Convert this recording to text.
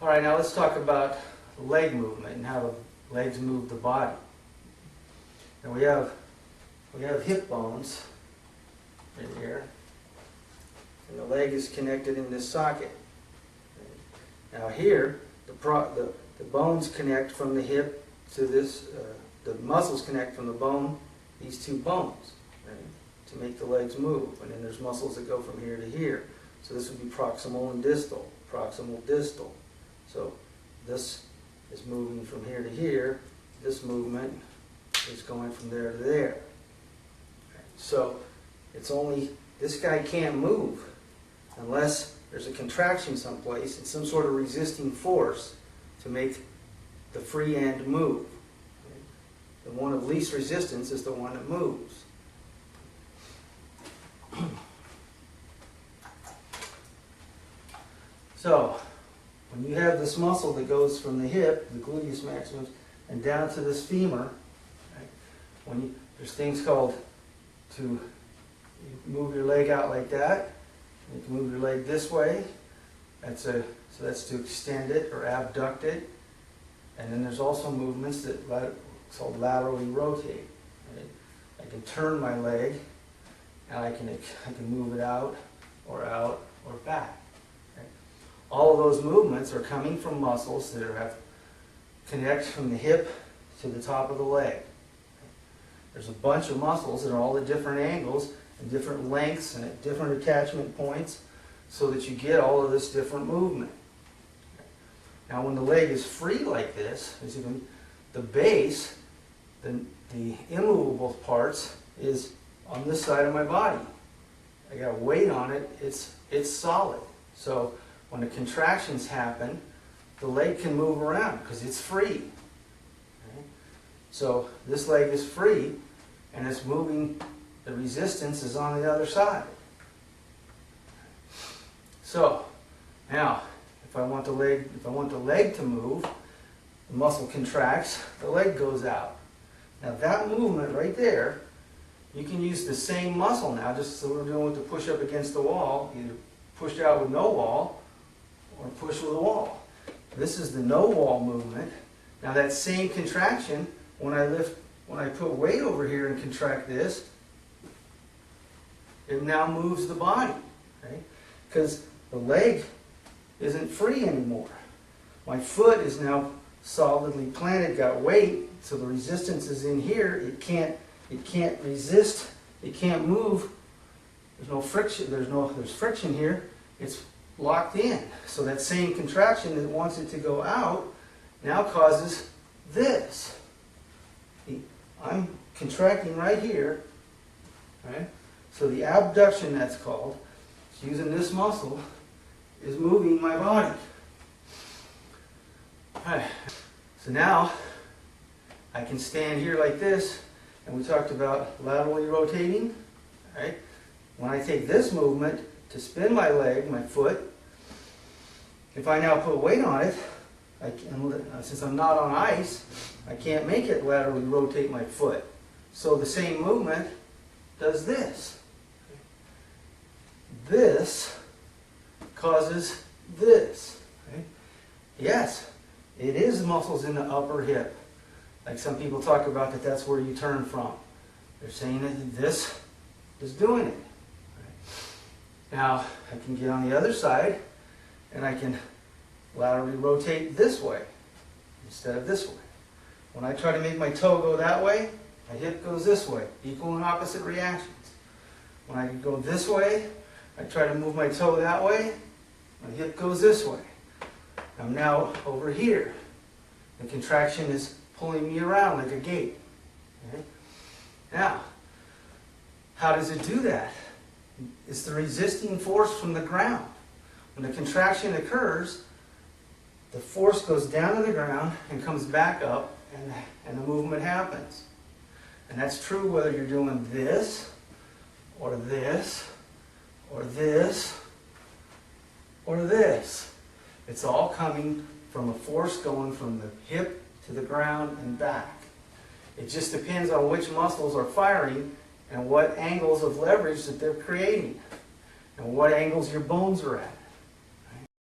All right, now let's talk about leg movement and how the legs move the body. And we have hip bones in here, and the leg is connected in this socket. Now here, the bones connect from the hip to this, the muscles connect from the bone, these two bones, right, to make the legs move. And then there's muscles that go from here to here. So this would be proximal and distal, proximal, distal. So this is moving from here to here. This movement is going from there to there. So it's only, this guy can't move unless there's a contraction someplace and some sort of resisting force to make the free end move. The one of least resistance is the one that moves. So, when you have this muscle that goes from the hip, the gluteus maximus, and down to this femur, right, there's things called you move your leg out like that. You can move your leg this way. So that's to extend it or abduct it. And then there's also movements that called laterally rotate. Right? I can turn my leg, and I can move it out or back. Right? All of those movements are coming from muscles that have connect from the hip to the top of the leg. There's a bunch of muscles that are all at different angles and different lengths and at different attachment points so that you get all of this different movement. Now when the leg is free like this, the base, the immovable parts is on this side of my body. I got weight on it, it's solid. So when the contractions happen, the leg can move around because it's free. Okay? So this leg is free and it's moving, the resistance is on the other side. So now if I want the leg to move, the muscle contracts, the leg goes out. Now that movement right there, you can use the same muscle now, just so we're doing with the push up against the wall, either push out with no wall or push with a wall. This is the no wall movement. Now that same contraction, when I put weight over here and contract this, it now moves the body, right? Because the leg isn't free anymore. My foot is now solidly planted, got weight, so the resistance is in here. It can't resist, it can't move. There's no friction, there's friction here. It's locked in. So that same contraction that wants it to go out now causes this. I'm contracting right here, right? So the abduction, that's called, using this muscle, is moving my body. Right. So now I can stand here like this, and we talked about laterally rotating. Right? When I take this movement to spin my leg, my foot, if I now put weight on it, since I'm not on ice, I can't make it laterally rotate my foot. So the same movement does this. This causes this. Right? Yes, it is muscles in the upper hip. Like some people talk about that's where you turn from. They're saying that this is doing it. Right? Now, I can get on the other side and I can laterally rotate this way instead of this way. When I try to make my toe go that way, my hip goes this way. Equal and opposite reactions. When I go this way, I try to move my toe that way, my hip goes this way. I'm now over here. The contraction is pulling me around like a gate. Okay? Now, how does it do that? It's the resisting force from the ground. When the contraction occurs, the force goes down to the ground and comes back up, and the movement happens. And that's true whether you're doing this, or this, or this, or this. It's all coming from a force going from the hip to the ground and back. It just depends on which muscles are firing and what angles of leverage that they're creating and what angles your bones are at.